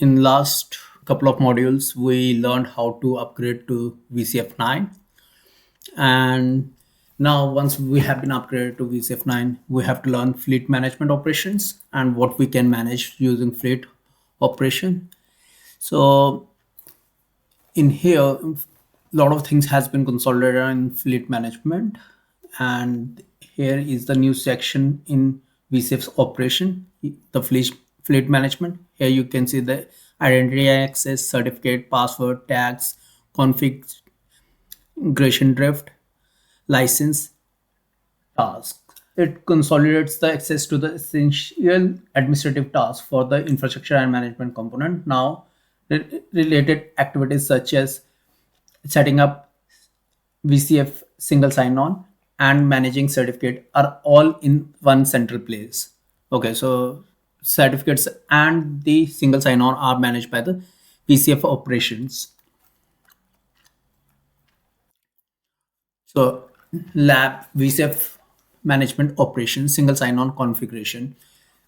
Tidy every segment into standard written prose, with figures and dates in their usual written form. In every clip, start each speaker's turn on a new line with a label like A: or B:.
A: In last couple of modules, we learned how to upgrade to VCF 9. And now once we have been upgraded to VCF 9, we have to learn fleet management operations and what we can manage using fleet operation. So in here, a lot of things has been consolidated in fleet management. And here is the new section in VCF's operation, the fleet management. Here you can see the identity access, certificate, password, tags, configuration drift, license, tasks. It consolidates the access to the essential administrative tasks for the infrastructure and management component. Now, related activities such as setting up VCF single sign-on and managing certificate are all in one central place. Okay, so certificates and the single sign-on are managed by the VCF operations. So lab VCF management operation single sign-on configuration.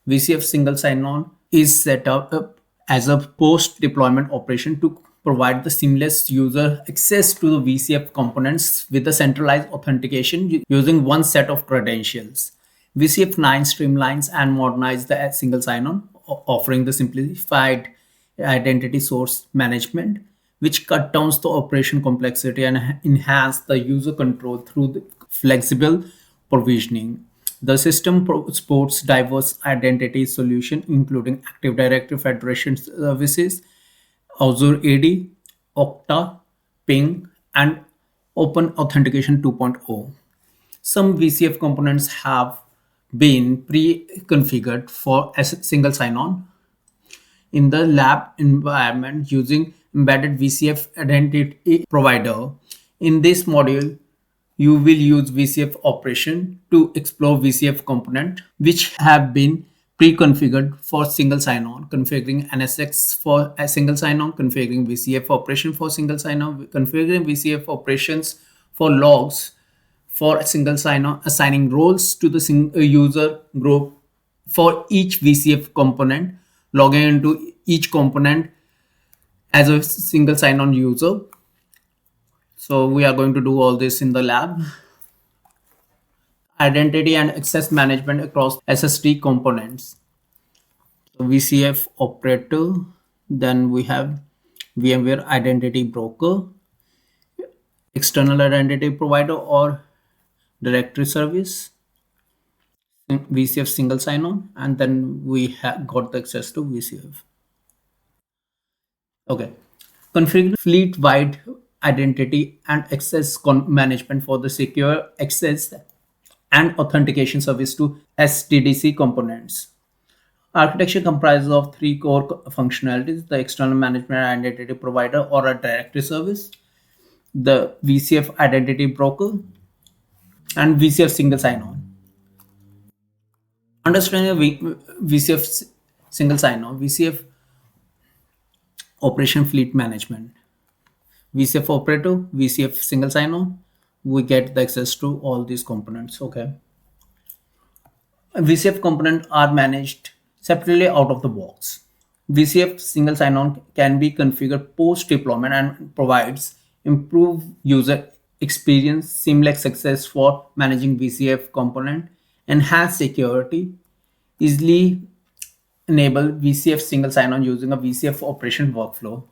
A: VCF single sign-on is set up as a post-deployment operation to provide the seamless user access to the VCF components with a centralized authentication using one set of credentials. VCF 9 streamlines and modernizes the single sign-on, offering the simplified identity source management, which cut down the operation complexity and enhance the user control through the flexible provisioning. The system supports diverse identity solutions, including Active Directory Federation services, Azure AD, Okta, Ping, and Open Authentication 2.0. Some VCF components have been pre-configured for a single sign-on in the lab environment using embedded VCF identity provider. In this module, you will use VCF operation to explore VCF component which have been pre-configured for single sign-on, configuring NSX for a single sign-on, configuring VCF operation for single sign-on, configuring VCF operations for logs for a single sign-on, assigning roles to the user group for each VCF component, logging into each component as a single sign-on user. So we are going to do all this in the lab. Identity and access management across SSD components. So VCF operator, then we have VMware Identity Broker, external identity provider or directory service, VCF single sign-on, and then we have got the access to VCF. Okay, configure fleet-wide identity and access management for the secure access and authentication service to SDDC components. Architecture comprises of three core functionalities: the external management identity provider or a directory service, the VCF identity broker, and VCF single sign-on. Understanding VCF single sign-on, VCF operation fleet management, VCF operator, VCF single sign-on, we get the access to all these components. Okay, VCF components are managed separately out of the box. VCF single sign-on can be configured post-deployment and provides improved user experience, seamless access for managing VCF component, enhanced security, easily enable VCF single sign-on using a VCF operation workflow.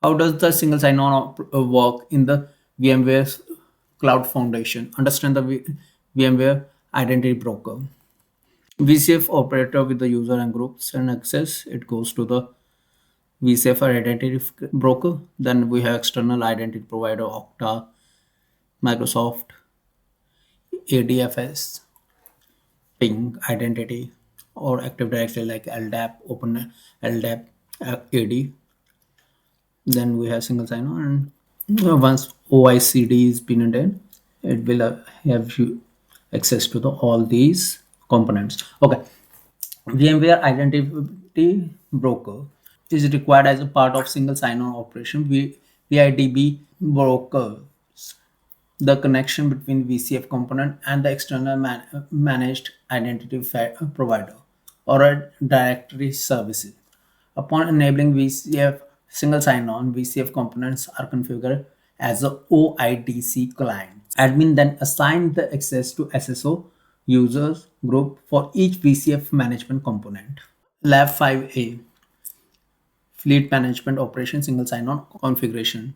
A: How does the single sign-on work in the VMware Cloud Foundation? Understand the VMware Identity Broker. VCF operator with the user and groups and access. It goes to the VCF Identity Broker. Then we have external identity provider, Okta, Microsoft, ADFS, Ping Identity, or Active Directory like LDAP, Open LDAP, AD. Then we have single sign-on, and once OICD is been done, it will have you access to all these components. Okay, VMware Identity Broker is required as a part of single sign-on operation. VIDB brokers the connection between VCF component and the external managed identity provider or a directory services. Upon enabling VCF single sign-on, VCF components are configured as a OIDC client. Admin then assign the access to SSO users group for each VCF management component. Lab 5A, Fleet Management Operation Single Sign-On Configuration.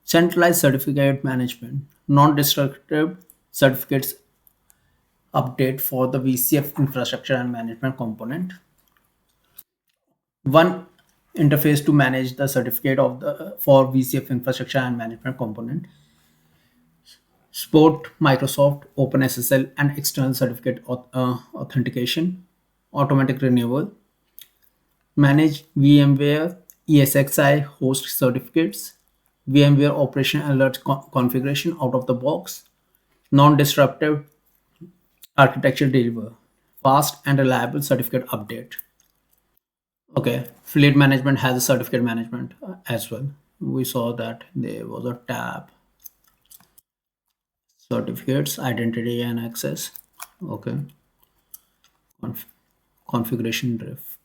A: Centralized certificate management, non-destructive certificates update for the VCF infrastructure and management component. One interface to manage the certificate of the for VCF infrastructure and management component. Support Microsoft OpenSSL and external certificate authentication, automatic renewal. Manage VMware ESXi host certificates, VMware operation alert configuration out of the box, non-disruptive architecture deliver, fast and reliable certificate update. Okay, fleet management has a certificate management as well. We saw that there was a tab, certificates, identity and access. Okay, Conf- configuration drift.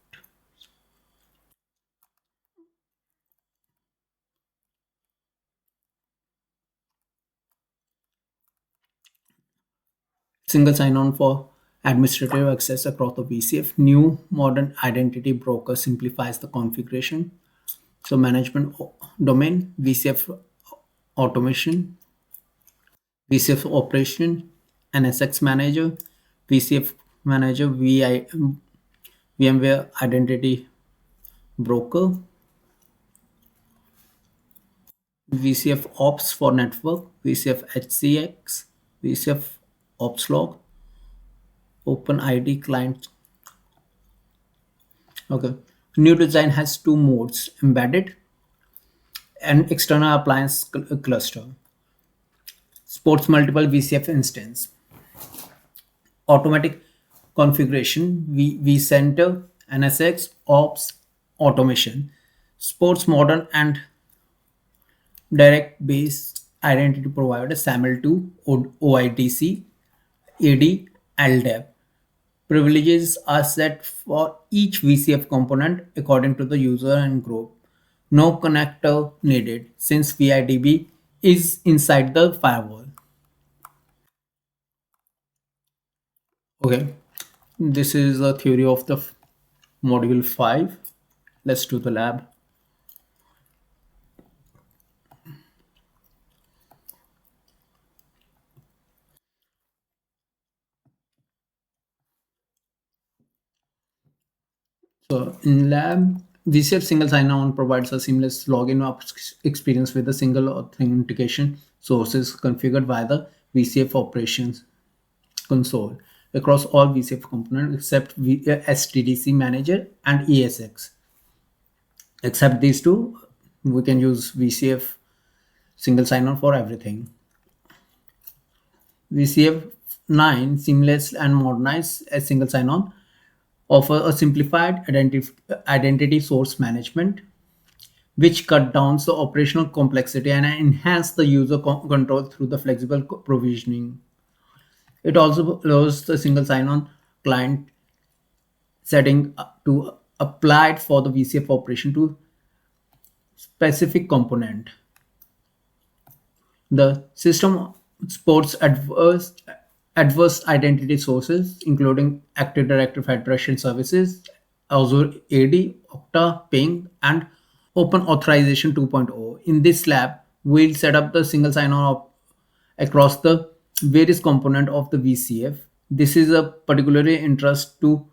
A: Single sign-on for administrative access across the VCF. New modern identity broker simplifies the configuration. So management domain, VCF automation, VCF operation, NSX manager, VCF manager, VMware identity broker, VCF ops for network, VCF HCX, VCF ops log, OpenID client. Okay. New design has two modes, embedded and external appliance cluster. Supports multiple VCF instance. Automatic configuration, vCenter, NSX, ops, automation. Supports modern and direct base identity provider, SAML2, OIDC, AD, LDAP. Privileges are set for each VCF component according to the user and group. No connector needed since VIDB is inside the firewall. Okay, this is a theory of the module 5. Let's do the lab. So in lab, VCF single sign-on provides a seamless login experience with a single authentication sources configured via the VCF operations console across all VCF components except STDC manager and ESX. Except these two, we can use VCF single sign-on for everything. VCF 9 seamless and modernized as single sign-on offer a simplified identity source management which cut down the operational complexity and enhance the user control through the flexible provisioning. It also allows the single sign-on client setting to applied for the VCF operation to specific component. The system supports adverse identity sources, including Active Directory Federation services, Azure AD, Okta, Ping, and Open Authorization 2.0. In this lab, we'll set up the single sign-on across the various component of the VCF. This is a particularly interest to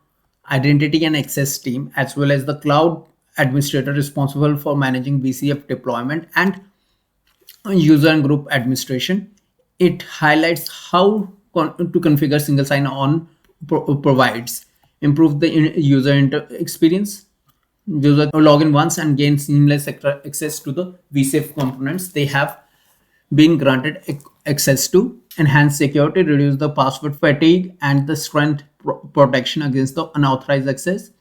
A: identity and access team as well as the cloud administrator responsible for managing VCF deployment and user and group administration. It highlights how to configure single sign-on provides improve the user experience. User log in once and gain seamless access to the VCF components they have been granted access to, enhance security, reduce the password fatigue, and the strength protection against the unauthorized access.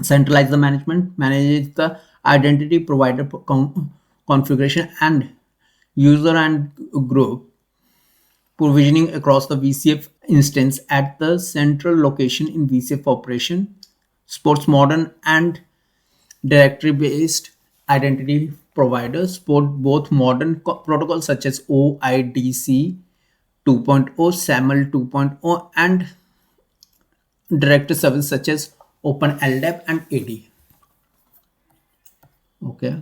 A: Centralize the management, manage the identity provider configuration and user and group provisioning across the VCF instance at the central location in VCF operation. Sports modern and directory-based identity providers support both modern protocols such as OIDC 2.0, SAML 2.0, and directory services such as OpenLDAP and AD. Okay,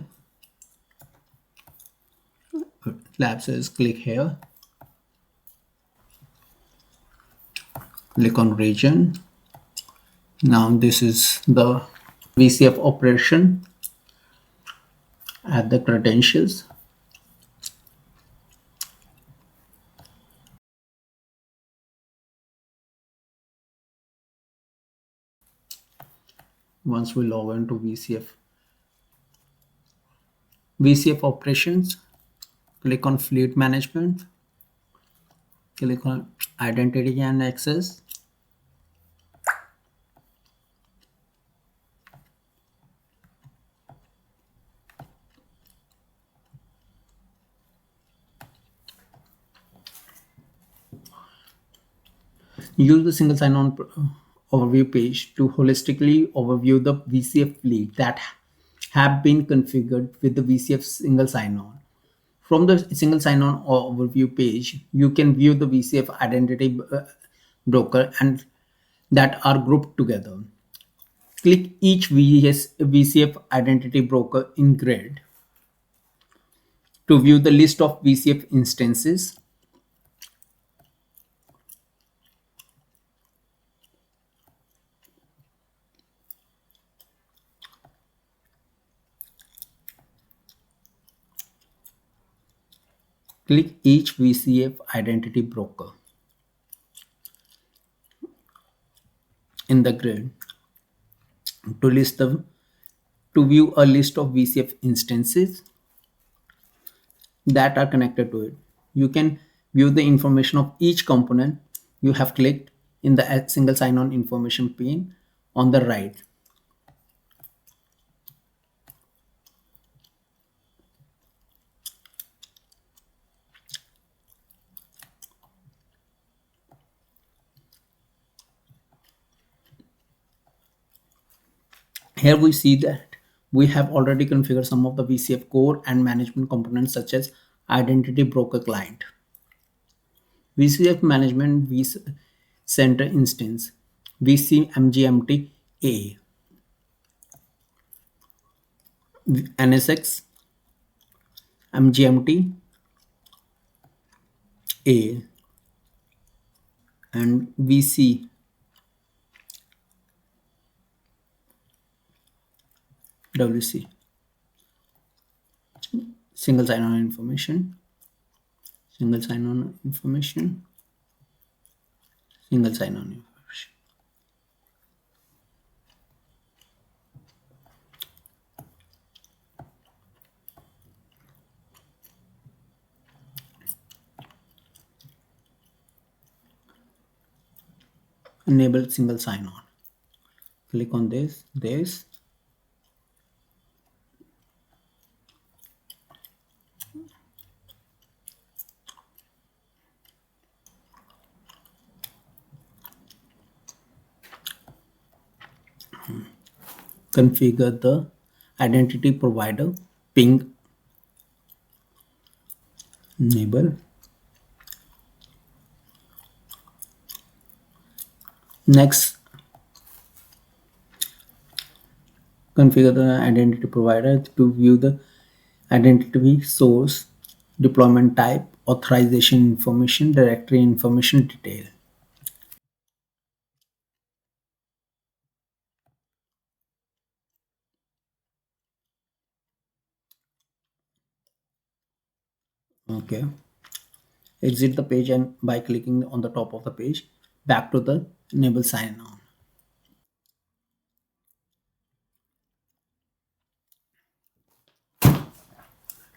A: lab says click here, click on region. Now this is the VCF operation. Add the credentials. Once we log into VCF operations, click on fleet management, click on identity and access. Use the single sign-on overview page to holistically overview the VCF fleet that have been configured with the VCF single sign-on. From the single sign-on overview page, you can view the VCF identity broker and that are grouped together. Click each VCF identity broker in grid to view the list of VCF instances. Click each VCF identity broker in the grid to view a list of VCF instances that are connected to it. You can view the information of each component you have clicked in the single sign-on information pane on the right. Here we see that we have already configured some of the VCF core and management components such as identity broker client, VCF management center instance, VCMGMT A, NSX MGMT A, and VC WC, single sign-on information, single sign-on information, single sign-on information. Enable single sign-on. Click on this. Configure the identity provider ping enable. Next, configure the identity provider to view the identity source, deployment type, authorization information, directory information detail. Okay. Exit the page and by clicking on the top of the page, back to the enable sign on.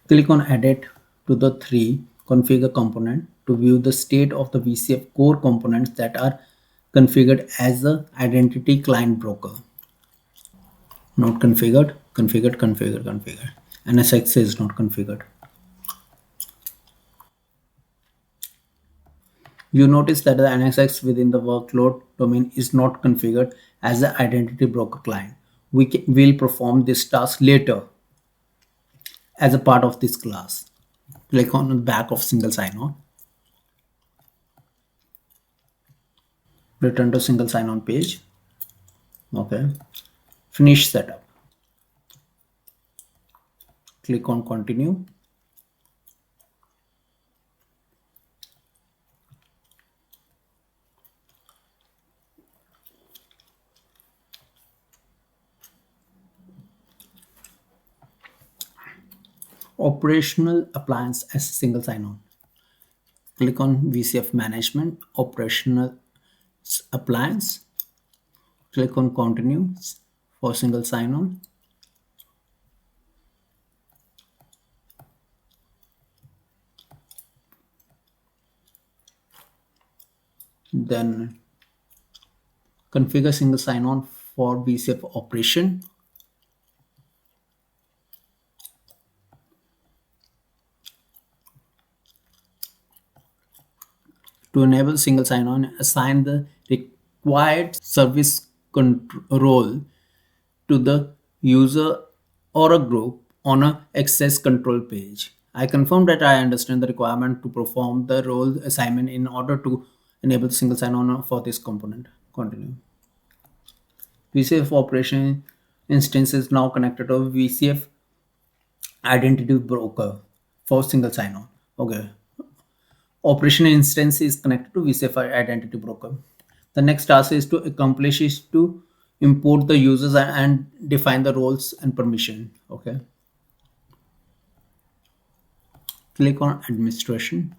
A: Click on edit to the 3 configure component to view the state of the VCF core components that are configured as the identity client broker. Not configured, configured. NSX is not configured. You notice that the NSX within the workload domain is not configured as the identity broker client. Will perform this task later as a part of this class. Click on the back of single sign-on. Return to single sign-on page. Okay. Finish setup. Click on continue. Operational appliance as single sign-on. Click on VCF management, operational appliance. Click on continue for single sign-on. Then configure single sign-on for VCF operation. To enable single sign-on, assign the required service control to the user or a group on a access control page. I confirm that I understand the requirement to perform the role assignment in order to enable single sign-on for this component. Continue. VCF operation instance is now connected to VCF identity broker for single sign-on. Okay. Operation instance is connected to VCF identity broker. The next task is to accomplish is to import the users and define the roles and permission. Okay. Click on administration.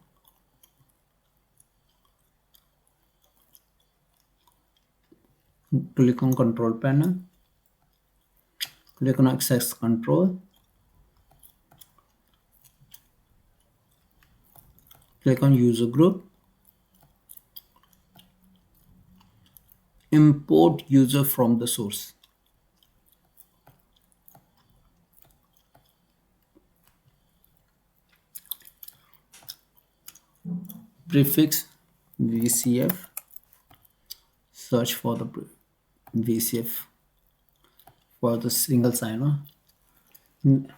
A: Click on control panel. Click on access control. Click on user group. Import user from the source. Prefix VCF. Search for the VCF for the single sign-on.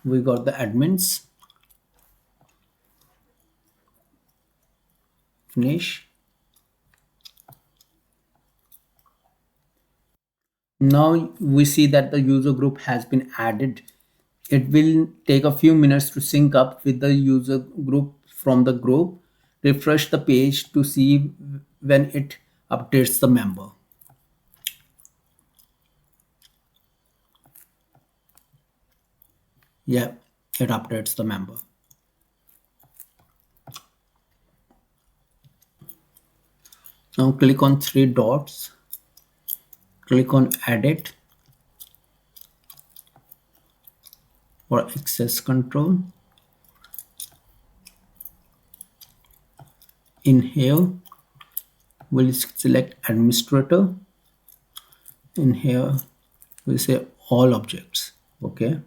A: We got the admins. Finish. Now we see that the user group has been added. It will take a few minutes to sync up with the user group from the group. Refresh the page to see when it updates the member. Yeah, it updates the member. Now click on three dots. Click on edit for access control. In here, we'll select administrator. In here, we'll say all objects. Okay.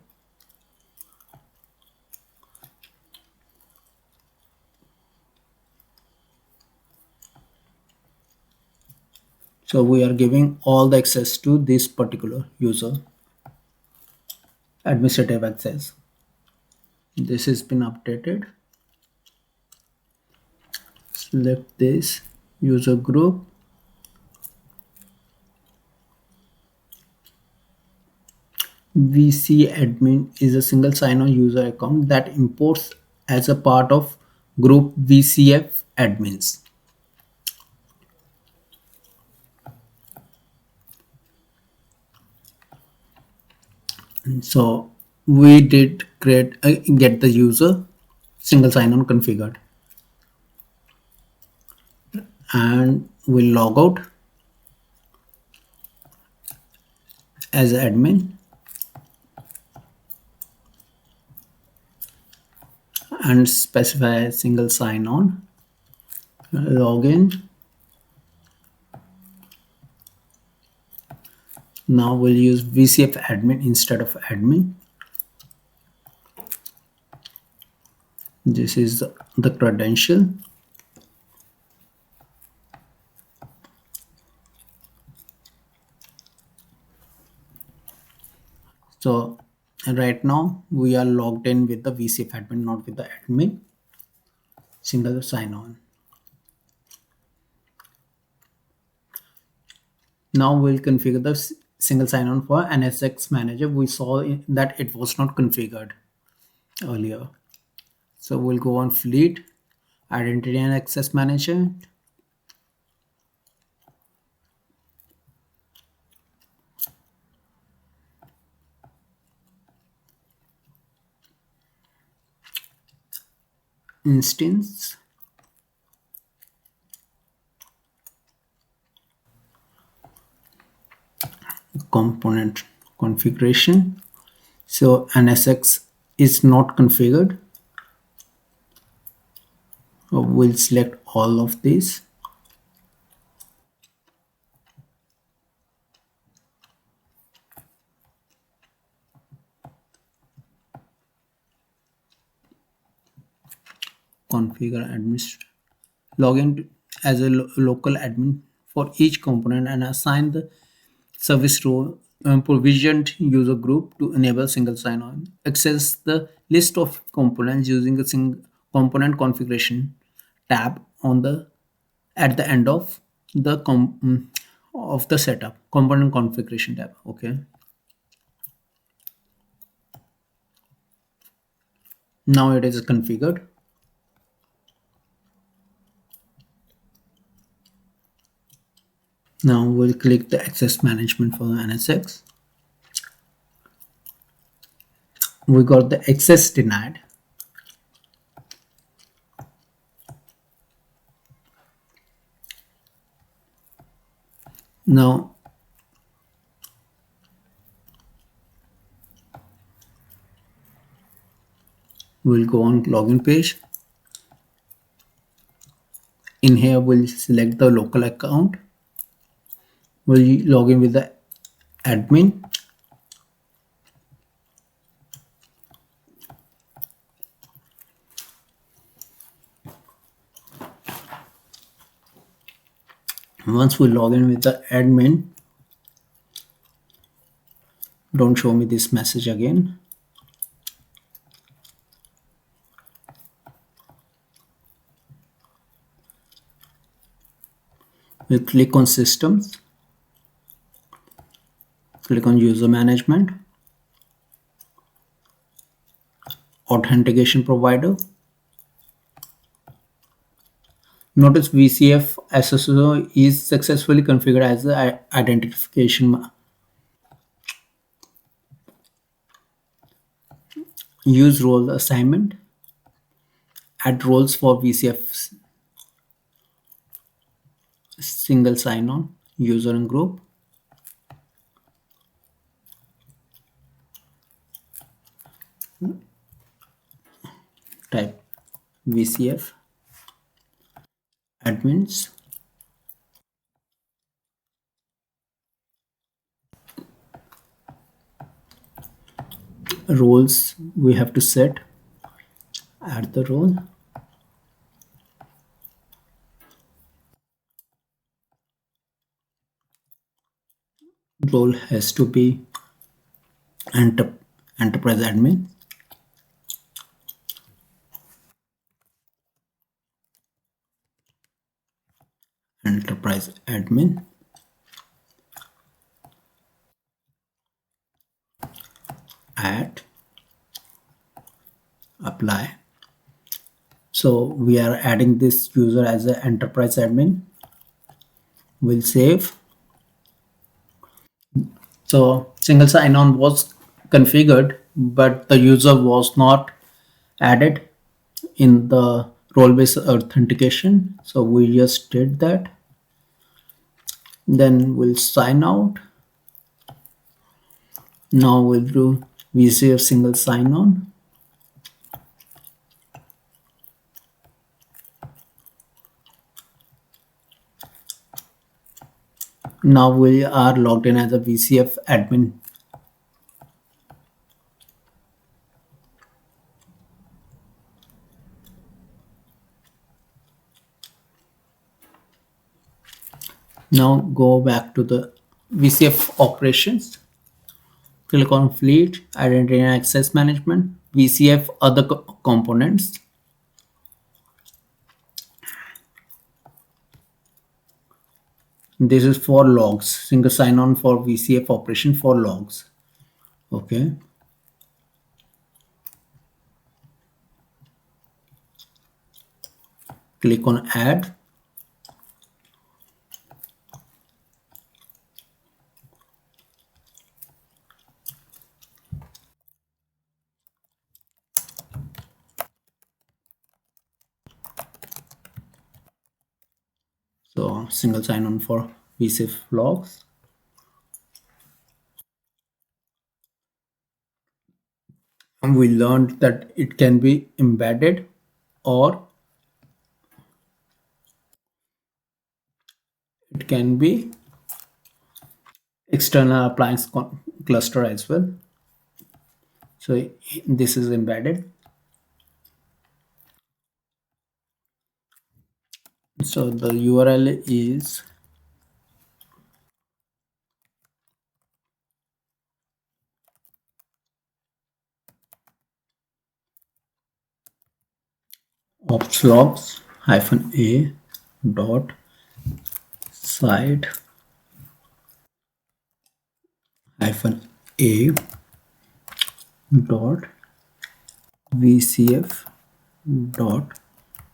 A: So we are giving all the access to this particular user, administrative access. This has been updated. Select this user group. VC admin is a single sign-on user account that imports as a part of group VCF admins. So we did get the user single sign-on configured, and we'll log out as admin and specify a single sign-on. Login. Now we'll use VCF admin instead of admin. This is the credential. So right now we are logged in with the VCF admin, not with the admin. Single sign on. Now we'll configure the single sign on for NSX manager. We saw that it was not configured earlier. So we'll go on fleet, identity and access manager. Instance, component configuration. So NSX is not configured. So we'll select all of these. Configure administrator. Log in as a local admin for each component and assign the service role provisioned user group to enable single sign-on. Access the list of components using the component configuration tab on the at the end of the of the setup component configuration tab. Okay. Now it is configured. Now we'll click the access management for the NSX. We got the access denied. Now we'll go on login page. In here we'll select the local account. We'll log in with the admin. Once we log in with the admin, don't show me this message again. We'll click on systems, click on user management, authentication provider. Notice VCF SSO is successfully configured as the identification. Use role assignment. Add roles for VCF single sign-on, user and group. Type VCF admins. Roles we have to set. Add the role. Role has to be enterprise admin. Enterprise admin. Add. Apply. So we are adding this user as an enterprise admin. We'll save. So single sign-on was configured, but the user was not added in the role-based authentication. So we just did that. Then we'll sign out. Now we'll do VCF single sign-on. Now we are logged in as a VCF admin. Now go back to the VCF operations. Click on Fleet, Identity and Access Management, VCF other components. This is for logs, single sign-on for VCF operation for logs. Okay. Click on Add. So single sign-on for VCF logs. And we learned that it can be embedded or it can be external appliance cluster as well. So this is embedded. So the URL is opslogs -a dot site -a dot vcf dot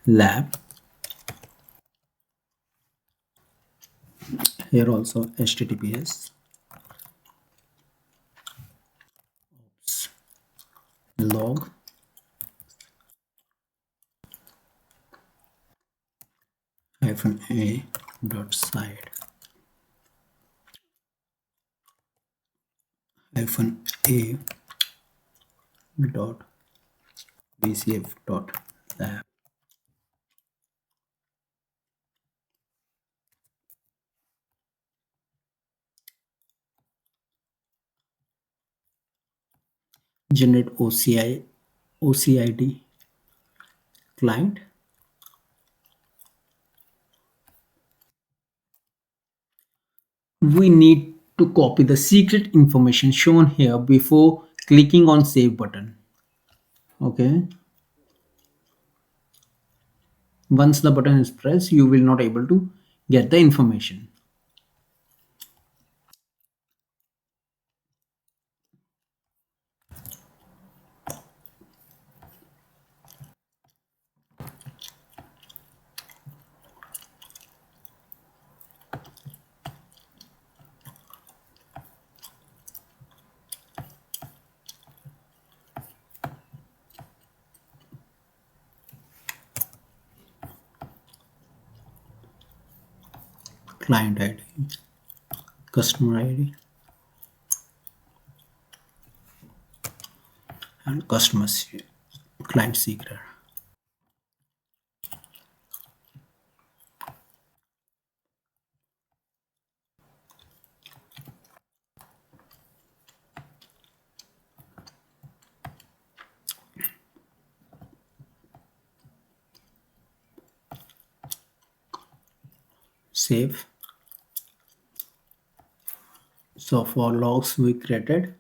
A: lab. Here also https log -a dot site -a dot vcf dot lab. Generate OCID client. We need to copy the secret information shown here before clicking on save button. Okay. Once the button is pressed, you will not able to get the information. Client ID, customer ID, and client secret. Save. So for logs we created,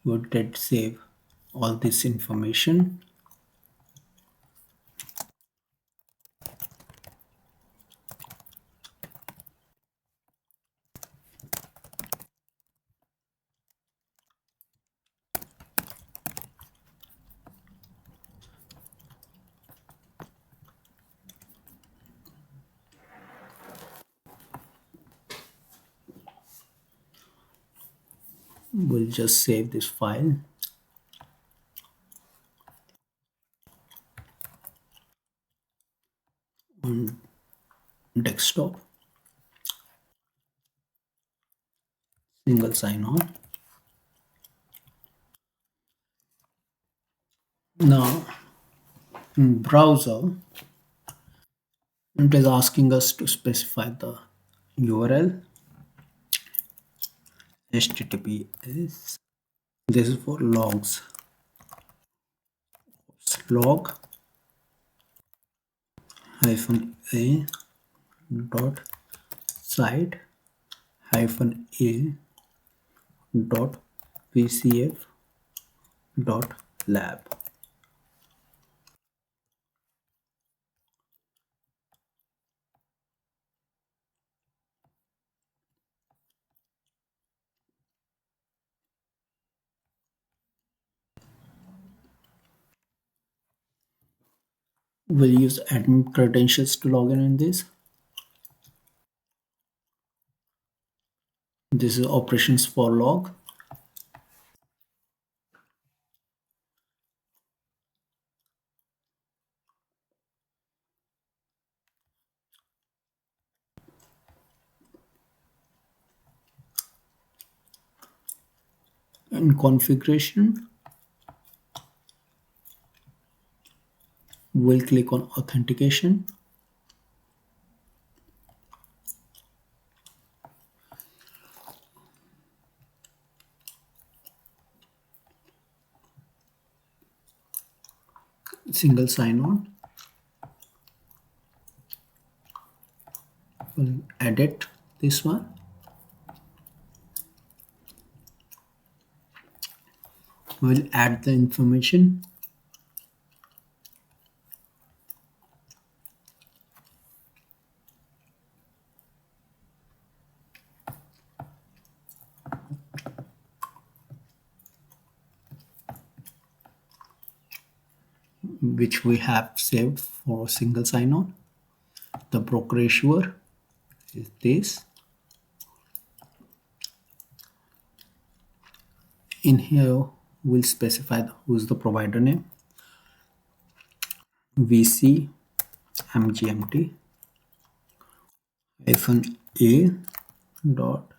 A: we did save all this information. We'll just save this file. On desktop, single sign-on. Now in browser, it is asking us to specify the URL. HTTPS. This is for logs. Log hyphen a dot site hyphen a dot vcf dot lab. We'll use admin credentials to log in this. This is operations for log. In configuration, we'll click on authentication. Single sign-on. We'll edit this one. We'll add the information. Which we have saved for single sign-on. The broker issuer is this. In here, we'll specify who's the provider name. VC MGMT hyphen a dot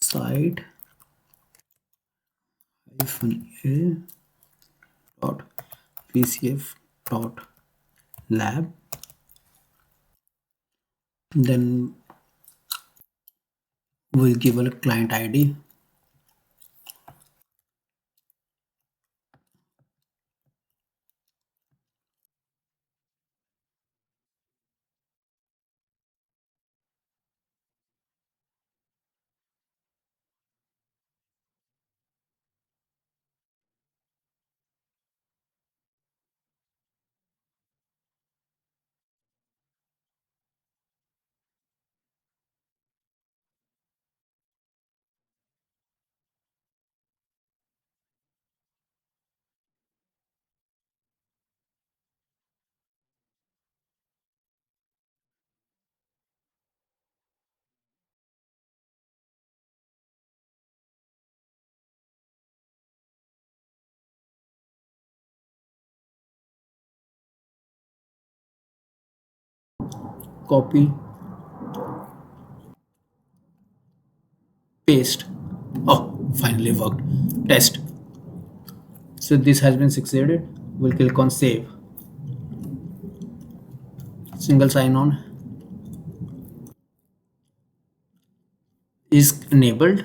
A: site hyphen a dot vcf dot lab. Then we'll give a client ID. Copy, paste. Oh, finally worked. Test. So this has been succeeded. We'll click on save. Single sign-on is enabled.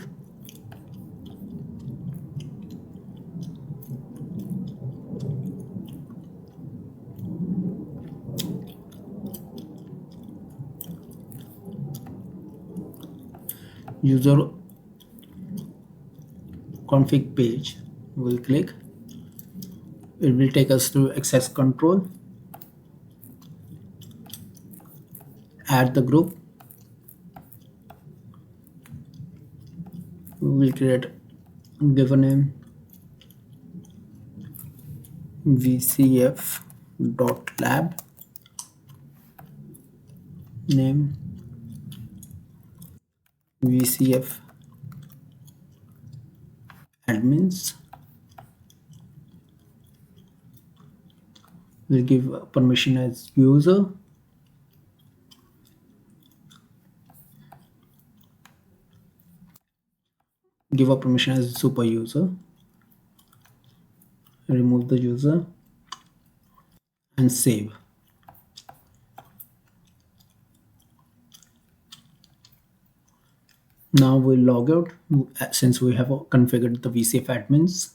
A: User config page. We'll click. It will take us to access control. Add the group. We will create, give a name, vcf dot lab, name vcf admins. We'll give permission as user. Give a permission as super user. Remove the user and save. Now we'll log out since we have configured the VCF admins.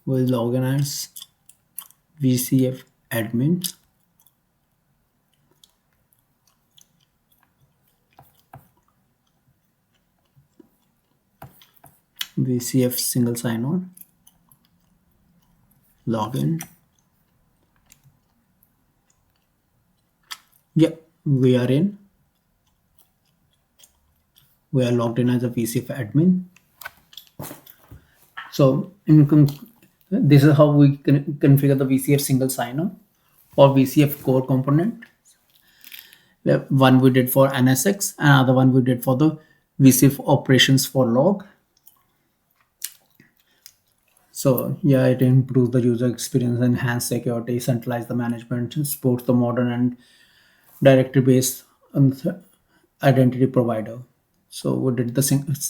A: We'll log in as VCF admins. VCF single sign-on, login. Yeah, we are in. We are logged in as a VCF admin. So this is how we can configure the VCF single sign-on or VCF core component. One we did for NSX, another one we did for the VCF operations for log. So yeah, it improves the user experience, enhance security, centralize the management, supports the modern and directory-based identity provider. So we did the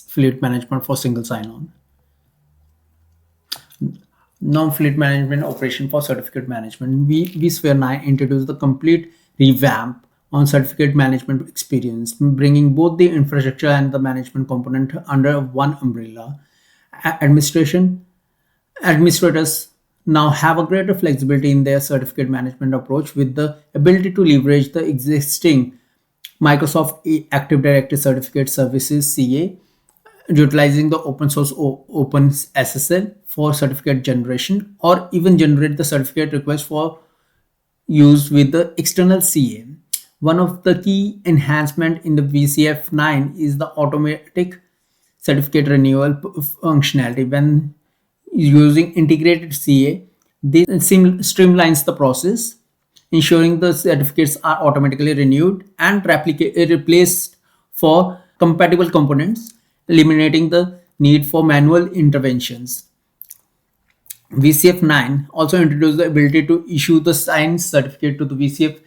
A: fleet management for single sign-on. Non-fleet management operation for certificate management. vSphere 9 introduced the complete revamp on certificate management experience, bringing both the infrastructure and the management component under one umbrella. Administrators now have a greater flexibility in their certificate management approach with the ability to leverage the existing Microsoft Active Directory Certificate Services CA, utilizing the open source Open SSL for certificate generation, or even generate the certificate request for use with the external CA. One of the key enhancement in the VCF 9 is the automatic certificate renewal functionality. When using integrated CA, this streamlines the process, ensuring the certificates are automatically renewed and replaced for compatible components, eliminating the need for manual interventions. VCF 9 also introduced the ability to issue the signed certificate to the VCF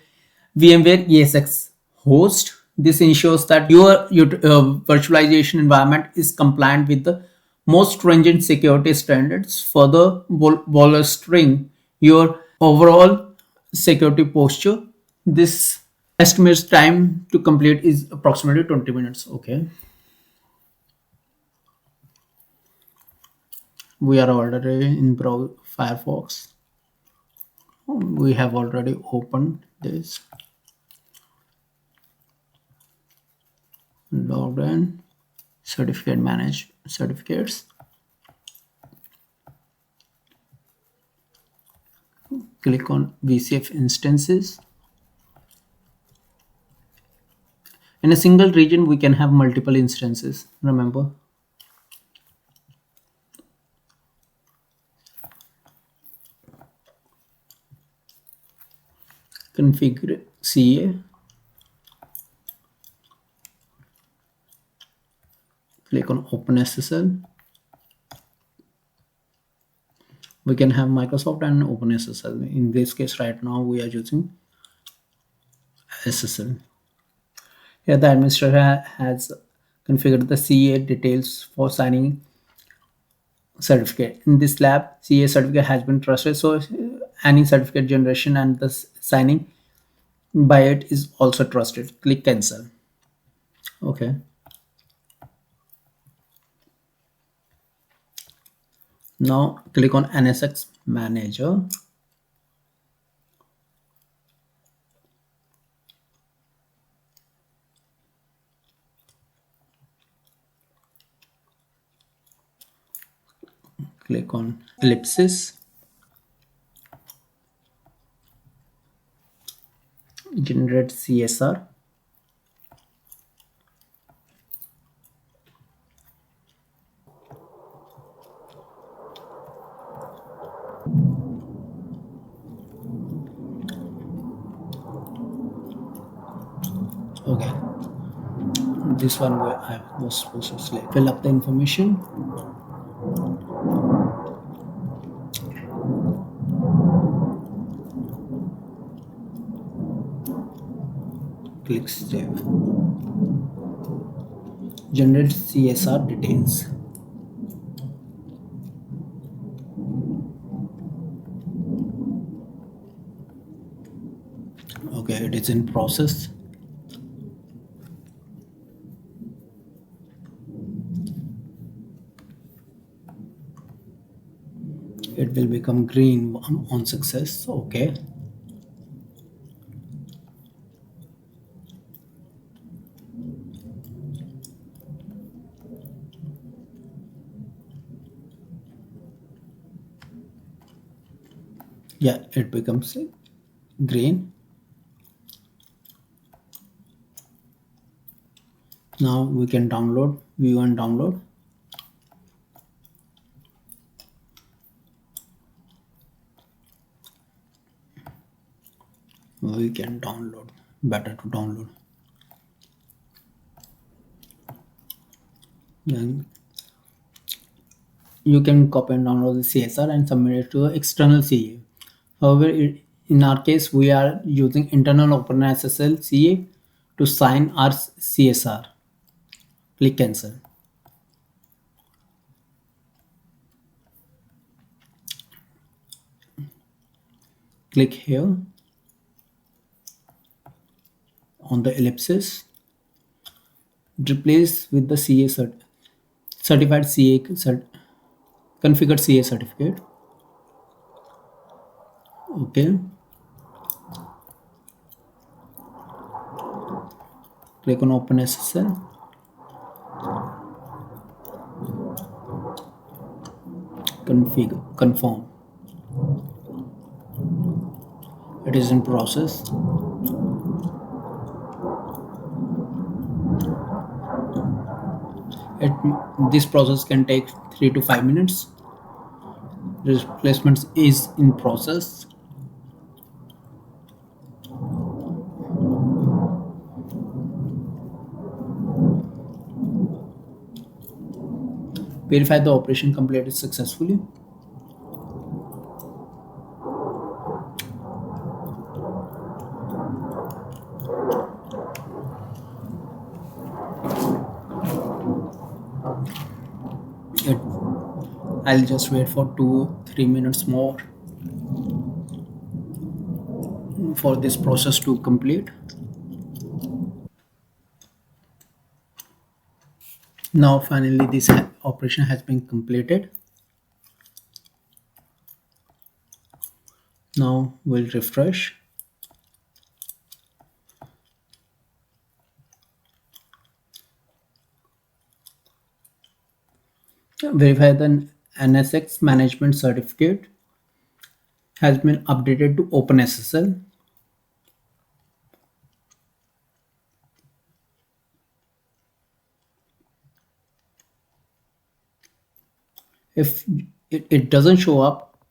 A: VMware ESX host. This ensures that your virtualization environment is compliant with the most stringent security standards, further bolstering your overall security posture. This estimates time to complete is approximately 20 minutes. Okay, we are already in Firefox. We have already opened this, logged in, certificate manage certificates. Click on VCF instances. In a single region, we can have multiple instances, remember. Configure CA. Click on OpenSSL. We can have Microsoft and OpenSSL. In this case, right now, we are using SSL. Here, the administrator has configured the CA details for signing certificate. In this lab, CA certificate has been trusted, so any certificate generation and the signing by it is also trusted. Click cancel. Okay. Now click on NSX manager. Click on ellipsis. Generate CSR. Okay, this one where I was supposed to fill up the information. Click save. Generate CSR details. Okay, it is in process. It will become green on success. Okay. Yeah, it becomes green. Now we can download, view and download. We can download, better to download. Then you can copy and download the CSR and submit it to the external CA. However, in our case, we are using internal OpenSSL CA to sign our CSR. Click cancel. Click here on the ellipsis. Replace with the certified CA configured CA certificate. Okay. Click on OpenSSL. Confirm. It is in process. This process can take 3 to 5 minutes. Replacement is in process. Verify the operation completed successfully. It, I'll just wait for 2-3 minutes more for this process to complete. Now finally this operation has been completed. Now we'll refresh. Verify the NSX management certificate has been updated to OpenSSL. If it doesn't show up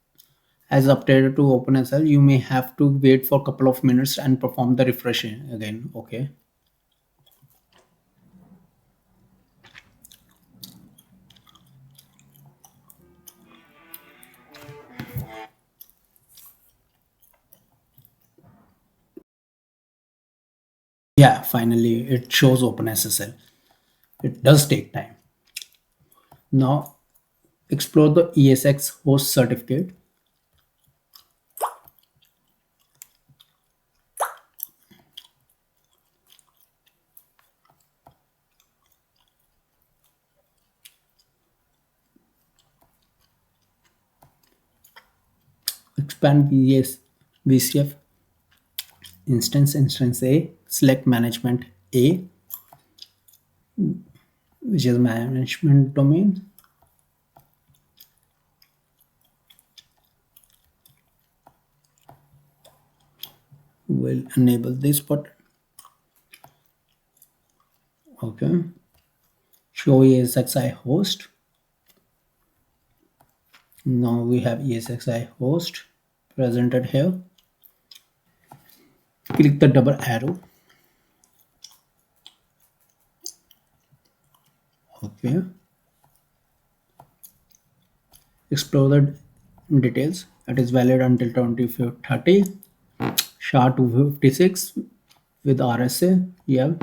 A: as updated to OpenSSL, you may have to wait for a couple of minutes and perform the refresh again. Okay. Yeah, finally it shows OpenSSL. It does take time. Now explore the ESX host certificate. Expand VCF instance A, select management A, which is management domain. We'll enable this button. Okay. Show ESXi host. Now we have ESXi host presented here. Click the double arrow. Okay. Explore the details. It is valid until 2030. SHA-256 with RSA. Yeah.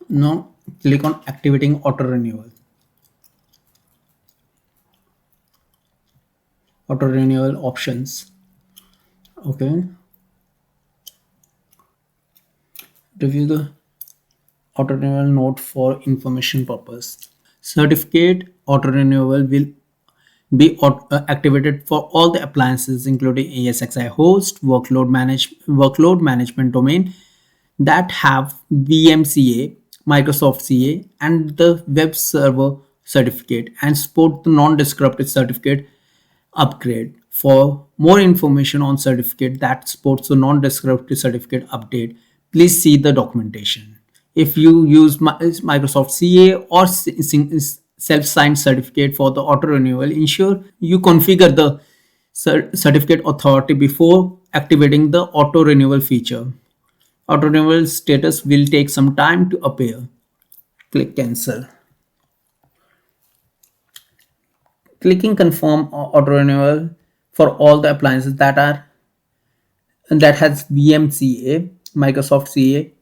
A: Now click on activating auto renewal. Auto renewal options. Okay. Review the auto renewal note for information purpose. Certificate auto renewal will be activated for all the appliances including ESXi host, workload management domain that have VMCA, Microsoft CA, and the web server certificate and support the non-descriptive certificate upgrade. For more information on certificate that supports the non-descriptive certificate update, please see the documentation. If you use Microsoft CA or self-signed certificate for the auto renewal, ensure you configure the certificate authority before activating the auto renewal feature. Auto renewal status will take some time to appear. Click cancel. Clicking confirm auto renewal for all the appliances that has VMCA, Microsoft CA,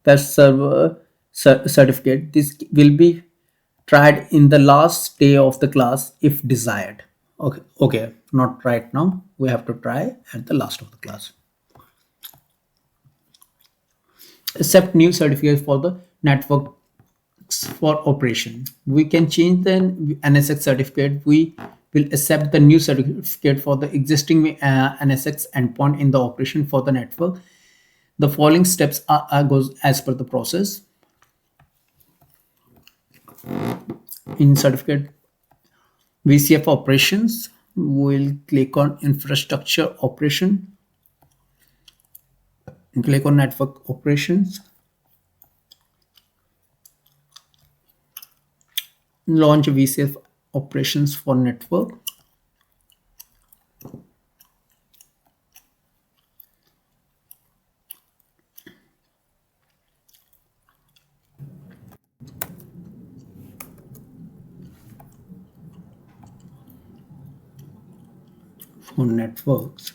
A: that's server certificate. This will be tried in the last day of the class if desired. Okay, not right now. We have to try at the last of the class. Accept new certificate for the network for operation. We can change the NSX certificate. We will accept the new certificate for the existing NSX endpoint in the operation for the network. The following steps goes as per the process. In certificate VCF operations, we'll click on infrastructure operation and click on network operations. Launch VCF operations for network. For networks,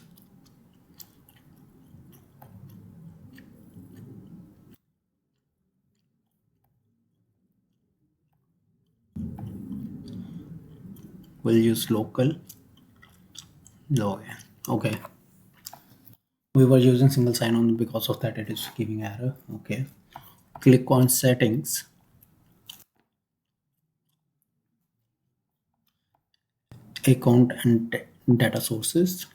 A: we'll use local login. Okay, we were using single sign-on, because of that it is giving error. Okay, click on settings, account and data sources.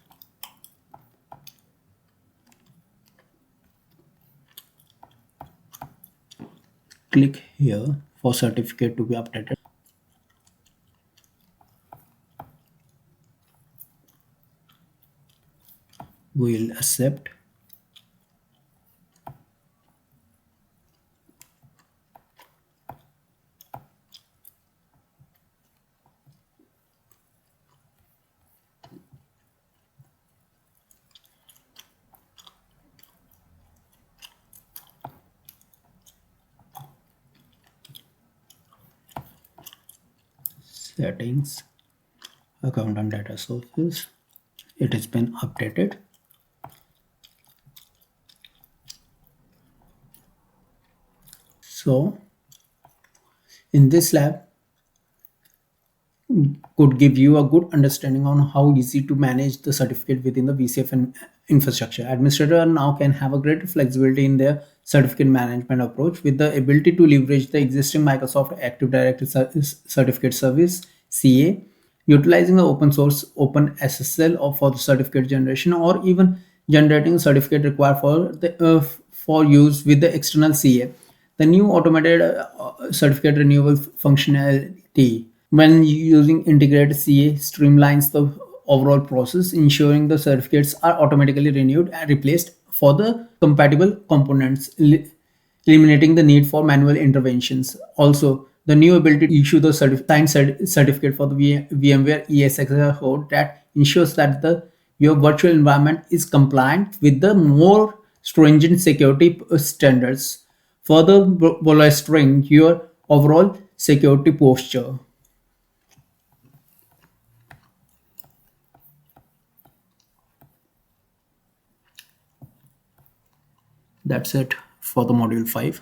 A: Click here for certificate to be updated. We'll accept. Settings, account and data sources. It has been updated. So in this lab could give you a good understanding on how easy to manage the certificate within the VCF infrastructure. Administrator now can have a greater flexibility in their certificate management approach with the ability to leverage the existing Microsoft Active Directory Certificate Service CA, utilizing the open source Open SSL or for the certificate generation, or even generating a certificate required for use with the external CA. The new automated certificate renewal functionality when using integrated CA streamlines the overall process, ensuring the certificates are automatically renewed and replaced for the compatible components, eliminating the need for manual interventions. Also, the new ability to issue the signed certificate for the VMware ESXi code that ensures that your virtual environment is compliant with the more stringent security standards, further bolstering your overall security posture. That's it for the module 5.